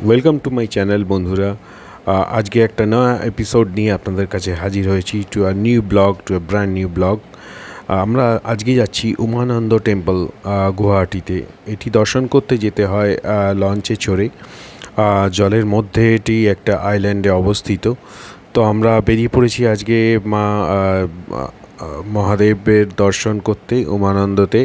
Welcome to my channel বন্ধুরা। আজকে একটা নয়া এপিসোড নিয়ে আপনাদের কাছে হাজির হয়েছি, to a new blog, to a brand new blog. আমরা আজকে যাচ্ছি উমানন্দ টেম্পল, গুয়াহাটিতে। এটি দর্শন করতে যেতে হয় লঞ্চে চড়ে। জলের মধ্যে এটি একটা আইল্যান্ডে অবস্থিত। তো আমরা বেরিয়ে পড়েছি আজকে মহাদেবের দর্শন করতে উমানন্দতে।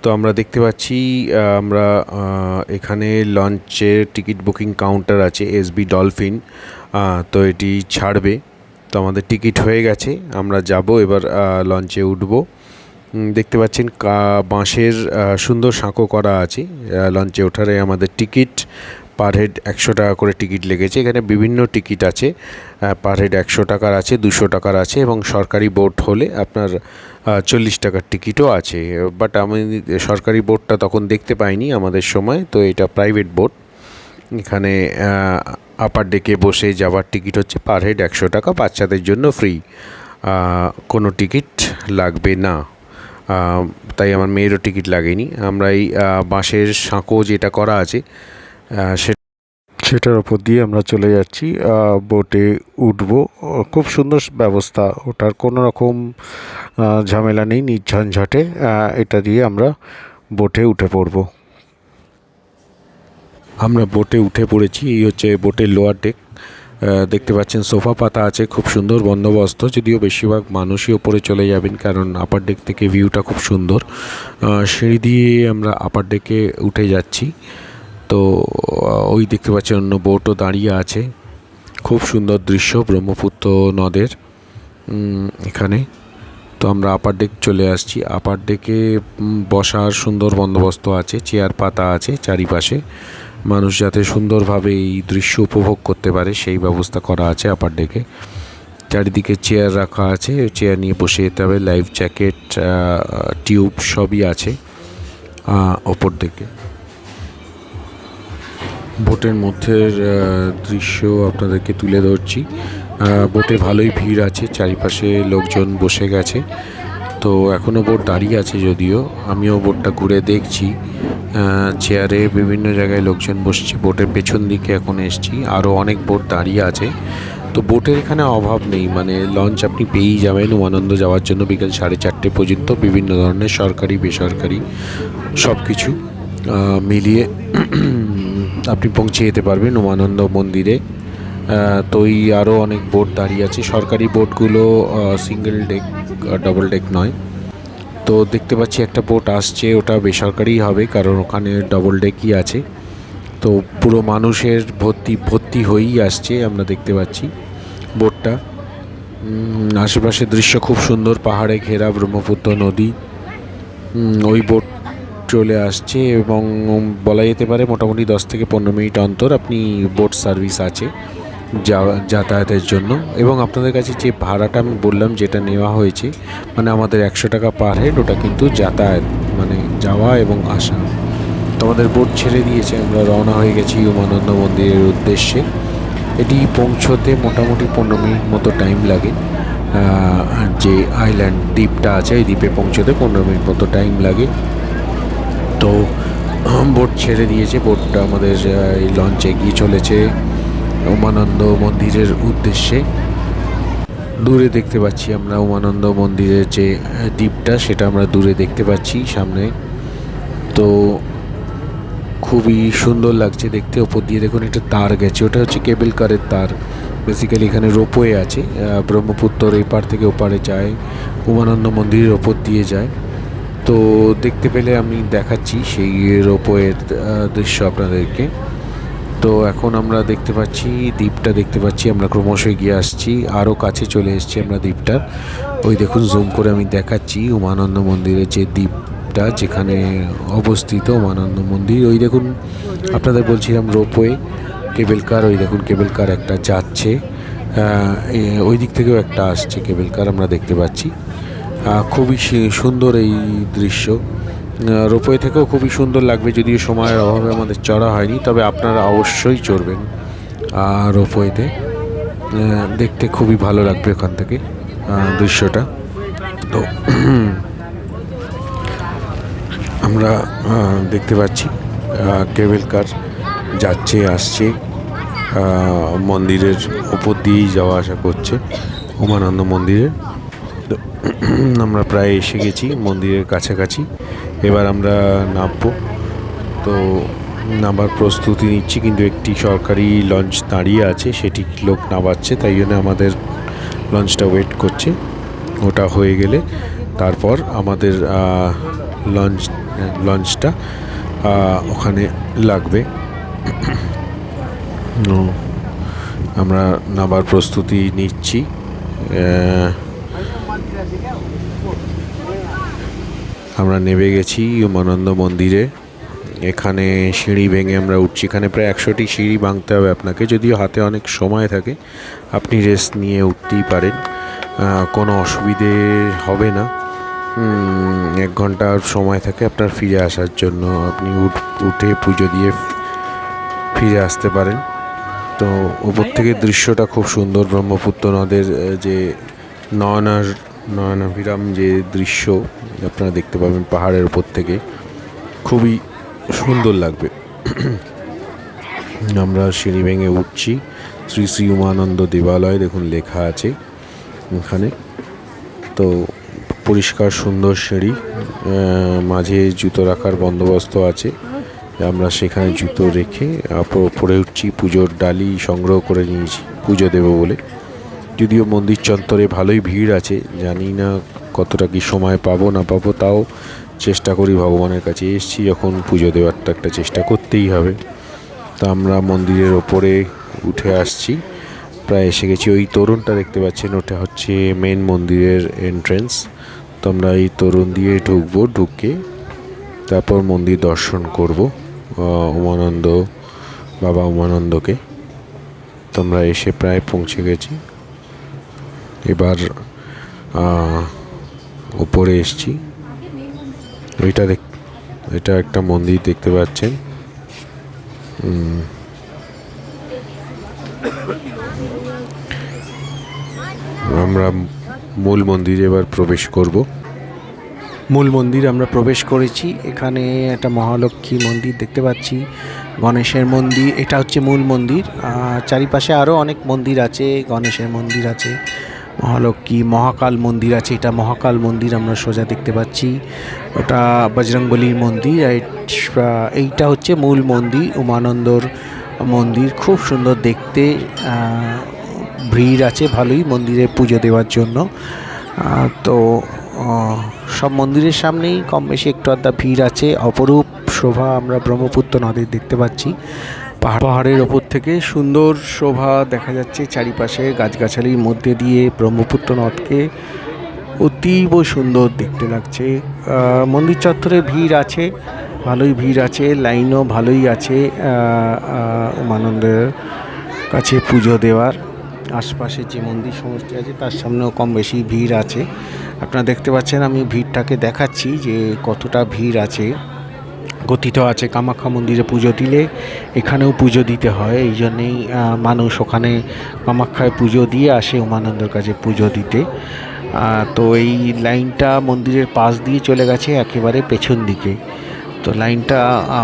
তো আমরা দেখতে পাচ্ছি আমরা এখানে লঞ্চের টিকিট বুকিং কাউন্টার আছে, এসবি ডলফিন। তো এটি ছাড়বে, তো আমাদের টিকিট হয়ে গেছে, আমরা যাব এবার লঞ্চে উঠব। দেখতে পাচ্ছেন বাঁশের সুন্দর সাঁকো করা আছে। লঞ্চে ওঠারে আমাদের টিকিট পার হেড 100 টাকা করে টিকিট লেগেছে। এখানে বিভিন্ন টিকিট আছে, পার হেড 100 টাকার আছে, 200 টাকার আছে, এবং সরকারি বোট হলে আপনার 40 টাকার টিকিটও আছে। বাট আমি সরকারি বোটটা তখন দেখতে পাইনি আমাদের সময়, তো এটা প্রাইভেট বোট। এখানে আপার ডেকে বসে যাওয়ার টিকিট হচ্ছে পার হেড 100 টাকা, বাচ্চাদের জন্য ফ্রি, কোনো টিকিট লাগবে না। তাই আমার মেয়েরও টিকিট লাগেনি। আমরা এই বাঁশের সাঁকো যেটা করা আছে সেটার ওপর দিয়ে আমরা চলে যাচ্ছি, বোটে উঠব। খুব সুন্দর ব্যবস্থা, ওটার কোনো রকম ঝামেলা নেই, নির্ঝঞ্ঝাটে এটা দিয়ে আমরা বোটে উঠে পড়ব। আমরা বোটে উঠে পড়েছি, এই হচ্ছে বোটের লোয়ার ডেক। দেখতে পাচ্ছেন সোফা পাতা আছে, খুব সুন্দর বন্দোবস্ত, যদিও বেশিরভাগ মানুষই ওপরে চলে যাবেন কারণ আপার ডেক থেকে ভিউটা খুব সুন্দর। সিঁড়ি দিয়ে আমরা আপার ডেকে উঠে যাচ্ছি। তো ওই দেখতে পাচ্ছেন অন্য বোটও দাঁড়িয়ে আছে, খুব সুন্দর দৃশ্য ব্রহ্মপুত্র নদের এখানে। তো আমরা আপার ডেক চলে আসছি। আপার ডেকে বসার সুন্দর বন্দোবস্ত আছে, চেয়ার পাতা আছে চারিপাশে, মানুষ যাতে সুন্দরভাবে এই দৃশ্য উপভোগ করতে পারে সেই ব্যবস্থা করা আছে আপার ডেকে। চারিদিকে চেয়ার রাখা আছে, চেয়ার নিয়ে বসে যেতে হবে। লাইফ জ্যাকেট, টিউব সবই আছে ওপর দিকে। বোটের মধ্যের দৃশ্য আপনাদেরকে তুলে ধরছি। বোটে ভালোই ভিড় আছে, চারিপাশে লোকজন বসে গেছে। তো এখনও বোট দাঁড়িয়ে আছে, যদিও আমিও বোটটা ঘুরে দেখছি। চেয়ারে বিভিন্ন জায়গায় লোকজন বসছে। বোটের পেছন দিকে এখন এসছি, আরও অনেক বোট দাঁড়িয়ে আছে। তো বোটের এখানে অভাব নেই, মানে লঞ্চ আপনি পেয়েই যাবেন উমানন্দ যাওয়ার জন্য। বিকেল 4:30 পর্যন্ত বিভিন্ন ধরনের সরকারি বেসরকারি সব কিছু মিলিয়ে আপনি পৌঁছে যেতে পারবেন উমানন্দ মন্দিরে। তো এই আরও অনেক বোট দাঁড়িয়ে আছে। সরকারি বোটগুলো সিঙ্গেল ডেক, ডাবল ডেক নয়। তো দেখতে পাচ্ছি একটা বোট আসছে, ওটা বেসরকারিই হবে কারণ ওখানে ডবল ডেকই আছে। তো পুরো মানুষের ভর্তি হয়েই আসছে, আমরা দেখতে পাচ্ছি বোটটা। আশেপাশের দৃশ্য খুব সুন্দর, পাহাড়ে ঘেরা ব্রহ্মপুত্র নদী। ওই বোট চলে আসছে এবং বলা যেতে পারে মোটামুটি 10 থেকে 15 মিনিট অন্তর আপনি বোট সার্ভিস আছে যাতায়াতের জন্য। এবং আপনাদের কাছে যে ভাড়াটা আমি বললাম যেটা নেওয়া হয়েছে, মানে আমাদের 100 টাকা পার হেড, ওটা কিন্তু যাতায়াত, মানে যাওয়া এবং আসা। তো আমাদের বোট ছেড়ে দিয়েছে, আমরা রওনা হয়ে গেছি উমানন্দ মন্দিরের উদ্দেশ্যে। এটি পৌঁছতে মোটামুটি 15 মিনিট মতো টাইম লাগে। যে আইল্যান্ড দ্বীপটা আছে, এই দ্বীপে পৌঁছতে 15 মিনিট মতো টাইম লাগে। তো বোট ছেড়ে দিয়েছে, বোটটা আমাদের এই লঞ্চ এগিয়ে চলেছে উমানন্দ মন্দিরের উদ্দেশ্যে। দূরে দেখতে পাচ্ছি আমরা উমানন্দ মন্দিরের যে দ্বীপটা, সেটা আমরা দূরে দেখতে পাচ্ছি সামনে। তো খুবই সুন্দর লাগছে দেখতে। ওপর দিয়ে দেখুন একটা তার গেছে, ওটা হচ্ছে কেবল কারের তার। বেসিক্যালি এখানে রোপওয়ে আছে, ব্রহ্মপুত্রর এপার থেকে ওপারে যায়, উমানন্দ মন্দিরের ওপর দিয়ে যায়। তো দেখতে পেলে আমি দেখাচ্ছি সেই রোপওয়ের দৃশ্য আপনাদেরকে। তো এখন আমরা দেখতে পাচ্ছি দ্বীপটা, দেখতে পাচ্ছি আমরা ক্রমশ এগিয়ে আসছি, আরও কাছে চলে এসেছি আমরা দ্বীপটার। ওই দেখুন জুম করে আমি দেখাচ্ছি উমানন্দ মন্দিরের যে দ্বীপটা যেখানে অবস্থিত উমানন্দ মন্দির। ওই দেখুন আপনাদের বলছিলাম রোপওয়ে, কেবল কার, ওই দেখুন কেবল কার একটা যাচ্ছে, ওই দিক থেকেও একটা আসছে কেবল কার, আমরা দেখতে পাচ্ছি। খুবই সুন্দর এই দৃশ্য। রোপওয়ে থেকেও খুবই সুন্দর লাগবে, যদিও সময়ের অভাবে আমাদের চড়া হয়নি, তবে আপনারা অবশ্যই চড়বেন রোপওয়েতে। দেখতে খুবই ভালো লাগবে ওখান থেকে দৃশ্যটা। তো আমরা দেখতে পাচ্ছি কেবল কার যাচ্ছে আসছে, মন্দিরের ওপর দিয়েই যাওয়া আসা করছে উমানন্দ মন্দিরে। তো আমরা প্রায় এসে গেছি মন্দিরের কাছাকাছি, এবার আমরা নামবো। তো নামার প্রস্তুতি নিচ্ছি, কিন্তু একটি সরকারি লঞ্চ দাঁড়িয়ে আছে, সেটি লোক নামাচ্ছে, তাই জন্য আমাদের লঞ্চটা ওয়েট করছে। ওটা হয়ে গেলে তারপর আমাদের লঞ্চটা ওখানে লাগবে। আমরা নামার প্রস্তুতি নিচ্ছি। আমরা নেমে গেছি উমানন্দ মন্দিরে। এখানে সিঁড়ি ভেঙে আমরা উঠছি। এখানে প্রায় 100টি সিঁড়ি ভাঙতে হবে আপনাকে, যদিও হাতে অনেক সময় থাকে, আপনি রেস্ট নিয়ে উঠতেই পারেন, কোনো অসুবিধে হবে না। 1 ঘন্টার সময় থাকে আপনার ফিরে আসার জন্য, আপনি উঠে পুজো দিয়ে ফিরে আসতে পারেন। তো ওপর থেকে দৃশ্যটা খুব সুন্দর, ব্রহ্মপুত্র নদের যে নয়নাভিরাম যে দৃশ্য আপনারা দেখতে পাবেন পাহাড়ের উপর থেকে, খুবই সুন্দর লাগবে। আমরা সিঁড়ি ভেঙে উঠছি। শ্রী শ্রী উমানন্দ দেবালয় দেখুন লেখা আছে এখানে। তো পরিষ্কার সুন্দর সিঁড়ি, মাঝে জুতো রাখার বন্দোবস্ত আছে, আমরা সেখানে জুতো রেখে পরে উঠছি। পুজোর ডালি সংগ্রহ করে নিয়েছি পুজো দেবো বলে, যদিও মন্দির চত্বরে ভালোই ভিড় আছে, জানি না কতটা কি সময় পাবো না পাবো, তাও চেষ্টা করি, ভগবানের কাছে এসেছি যখন পুজো দেওয়ার তো একটা চেষ্টা করতেই হবে। তো আমরা মন্দিরের ওপরে উঠে আসছি, প্রায় এসে গেছি। ওই তোরণটা দেখতে পাচ্ছেন, ওটা হচ্ছে মেন মন্দিরের এন্ট্রেন্স। তো আমরা এই তোরণ দিয়ে ঢুকবো, ঢুকে তারপর মন্দির দর্শন করব উমানন্দ বাবা উমানন্দকে। তো আমরা এসে প্রায় পৌঁছে গেছি। এবার উপরে এসছি। এটা একটা মন্দির দেখতে পাচ্ছেন। আমরা মূল মন্দিরে এবার প্রবেশ করব। মূল মন্দির আমরা প্রবেশ করেছি। এখানে একটা মহালক্ষ্মী মন্দির দেখতে পাচ্ছি, গণেশের মন্দির, এটা হচ্ছে মূল মন্দির। চারিপাশে আরও অনেক মন্দির আছে, গণেশের মন্দির আছে, মহালক্ষ্মী, মহাকাল মন্দির আছে, এটা মহাকাল মন্দির আমরা সোজা দেখতে পাচ্ছি। ওটা বজরংবলীর মন্দির। এইটা হচ্ছে মূল মন্দির, উমানন্দর মন্দির, খুব সুন্দর দেখতে। ভিড় আছে ভালোই মন্দিরে পুজো দেওয়ার জন্য। তো সব মন্দিরের সামনেই কম বেশি একটু আধা ভিড় আছে। অপরূপ শোভা আমরা ব্রহ্মপুত্র নদীর দেখতে পাচ্ছি। পাহাড়ের ওপর থেকে সুন্দর শোভা দেখা যাচ্ছে, চারিপাশে গাছগাছালির মধ্যে দিয়ে ব্রহ্মপুত্র নদকে অতীব সুন্দর দেখতে লাগছে। মন্দির চত্বরে ভিড় আছে, ভালোই ভিড় আছে, লাইনও ভালোই আছে উমানন্দের কাছে পুজো দেওয়ার। আশপাশে যে মন্দির সমষ্টি আছে তার সামনেও কম বেশি ভিড় আছে। আপনারা দেখতে পাচ্ছেন, আমি ভিড়টাকে দেখাচ্ছি যে কতটা ভিড় আছে। গঠিত আছে কামাখ্যা মন্দিরে পুজো দিলে এখানেও পুজো দিতে হয়, এই জন্যেই মানুষ ওখানে কামাখ্যায় পুজো দিয়ে আসে উমানন্দের কাছে পুজো দিতে। তো এই লাইনটা মন্দিরের পাশ দিয়ে চলে গেছে একেবারে পেছন দিকে। তো লাইনটা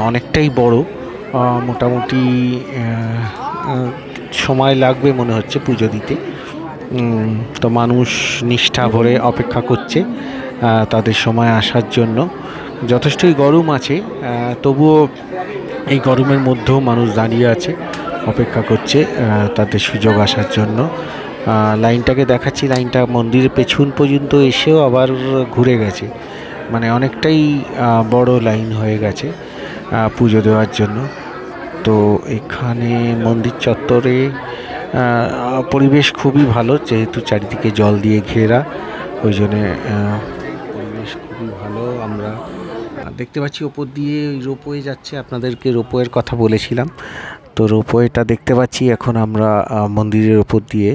অনেকটাই বড়, মোটামুটি সময় লাগবে মনে হচ্ছে পুজো দিতে। তো মানুষ নিষ্ঠা ভরে অপেক্ষা করছে তাদের সময় আসার জন্য। যথেষ্টই গরম আছে, তবুও এই গরমের মধ্যেও মানুষ দাঁড়িয়ে আছে, অপেক্ষা করছে তাদের সুযোগ আসার জন্য। লাইনটাকে দেখাচ্ছি, লাইনটা মন্দিরের পেছন পর্যন্ত এসেও আবার ঘুরে গেছে, মানে অনেকটাই বড় লাইন হয়ে গেছে পুজো দেওয়ার জন্য। তো এখানে মন্দির চত্বরে পরিবেশ খুবই ভালো, যেহেতু চারিদিকে জল দিয়ে ঘেরা, ওই জন্যে পরিবেশ খুবই ভালো। আমরা দেখতে পাচ্ছি ওপর দিয়ে রোপওয়ে যাচ্ছে, আপনাদেরকে রোপওয়ের কথা বলেছিলাম। তো রোপওয়েটা দেখতে পাচ্ছি এখন আমরা মন্দিরের ওপর দিয়ে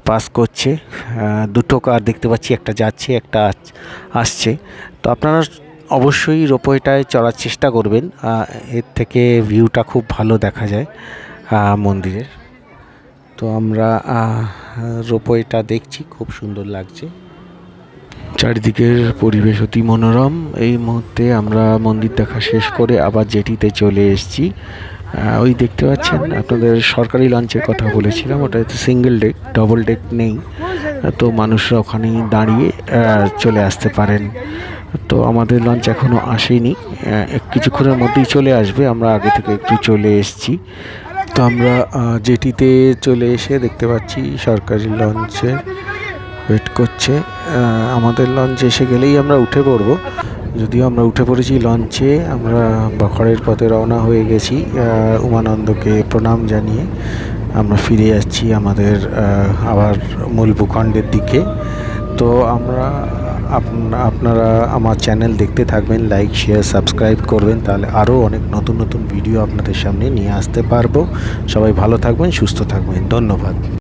পাস করছে। দুটো কার দেখতে পাচ্ছি, একটা যাচ্ছে একটা আসছে। তো আপনারা অবশ্যই রোপওয়েটায় চড়ার চেষ্টা করবেন, এর থেকে ভিউটা খুব ভালো দেখা যায় মন্দিরের। তো আমরা রোপওয়েটা দেখছি, খুব সুন্দর লাগছে, চারিদিকের পরিবেশ অতি মনোরম। এই মুহূর্তে আমরা মন্দির দেখা শেষ করে আবার জেটিতে চলে এসেছি। ওই দেখতে পাচ্ছেন আপনাদের সরকারি লঞ্চের কথা বলেছিলাম, ওটা হচ্ছে সিঙ্গেল ডেক, ডবল ডেক নেই। তো মানুষরা ওখানেই দাঁড়িয়ে চলে আসতে পারেন। তো আমাদের লঞ্চ এখনও আসেনি, কিছুক্ষণের মধ্যেই চলে আসবে। আমরা আগে থেকে একটু চলে এসেছি। তো আমরা জেটিতে চলে এসে দেখতে পাচ্ছি সরকারি লঞ্চে ওয়েট করছে। আমাদের লঞ্চ এসে গেলেই আমরা উঠে পড়ব। যদিও আমরা উঠে পড়েছি লঞ্চে, আমরা বখরের পথে রওনা হয়ে গেছি। উমানন্দকে প্রণাম জানিয়ে আমরা ফিরে যাচ্ছি আমাদের আবার মূল ভূখণ্ডের দিকে। তো আপনারা আমার চ্যানেল দেখতে থাকবেন, লাইক শেয়ার সাবস্ক্রাইব করবেন, তাহলে আরও অনেক নতুন নতুন ভিডিও আপনাদের সামনে নিয়ে আসতে পারবো। সবাই ভালো থাকবেন, সুস্থ থাকবেন, ধন্যবাদ।